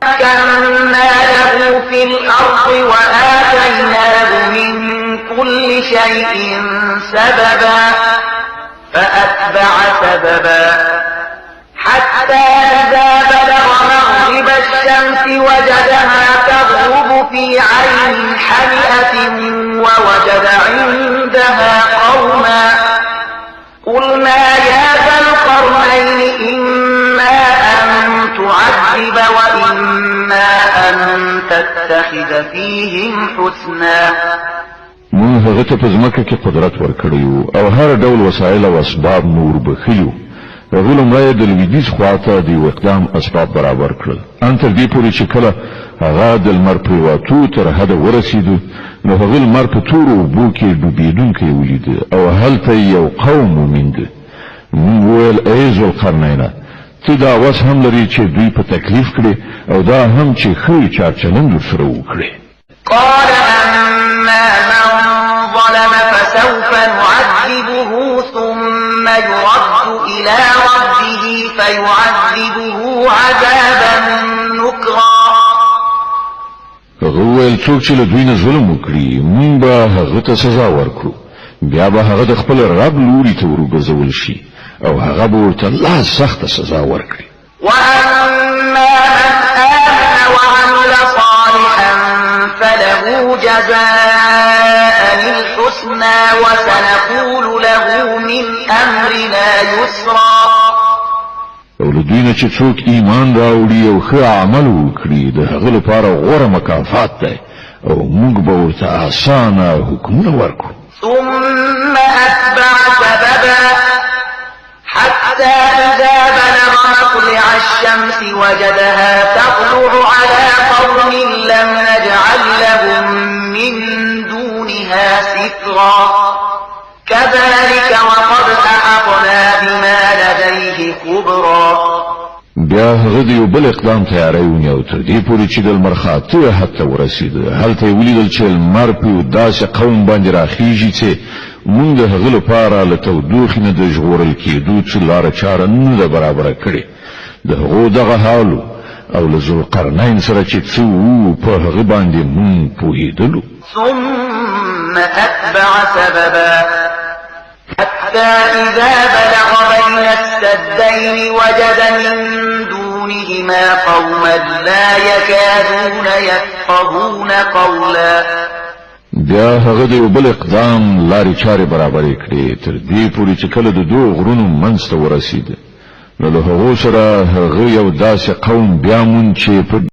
مكنا له في الأرض وآتيناه من كل شيء سببا فأتبع سببا حتى إذا بلغ مغرب الشمس وجدها تغرب في عين حمئة ووجد عندها قوما قلنا يا ذا القرنين إما أن تعذب وإما أن تتخذ فيهم حسنا. من هغه ته په ځمکه کې قدرت ورکړیو او هر ډول وسایل او اسباب نور بخیو. هغه لومړی د لویدیځ خواته د یو اقدام اسباب برابر کړل ان تر دې پورې چې کله هغه د لمر پریواتو تر حده ورسېدو نو هغه لمر په تورو اوبو کې ډوبېدونکی ولید او هلته یو قوم وموند. موږ وویل ای ذوالقرنینه ته دا وس هم لري چې دوی په تکلیف کړي او دا هم چې ښه چارچلند ورسره وکړي. قال أما من ظلم فسوف نعذبه ثم يرد إلى ربه فيعذبه عذابا نكرا. هغه ویل څوک چې له دوی نه ظلم وکړي موږ به هغه ته سزا ورکړو بیا به هغه د خپل رب لوري ته ورګرځول شي او هغه به ورته لا سخته سزا ورکړي. وأما من آمن وعمل صالحا فله جزاء الحسنى وسنقول له من أمرنا يسرا. او له دوی نه چې څوک ایمان راوړي او ښه عمل وکړي د هغه لپاره غوره مکافات دی او موږ به ورته اسانه حکمونه ورکړو. ثم أتبع سببا حتى إذا بلغ مطلع الشمس وجدها تطلع على قوم لم نجعل لهم من دونها سترا كذلك وقد أحطنا بما لديه خبرا. بیا هغه د یو بل اقدام تیاری ونیو تر دې پورې چې د لمر خاته حتی ورسېد. هلته یې ولیدل چې لمر په داسې قوم باندې راخیږي چې موږ د هغه لپاره له تودوخې نه د ژغورل کېدو څه لاره چاره نه ده برابره کړې. د هغو دغه حال او له ذوالقرنین سره چې څه وو په هغه باندې موږ پوهېدلو. ثم أتبع سببا حتى إذا بلغ بين السدين وجد من دونهما قوما لا يكادون يفقهون قولا. بیا هغه د یو بل اقدام لارې چارې برابرې کړې تر دې پورې چې کله د دوه غرونو منځ ته ورسېد نو له هغو سره هغه یو داسې قوم بیا مون چې په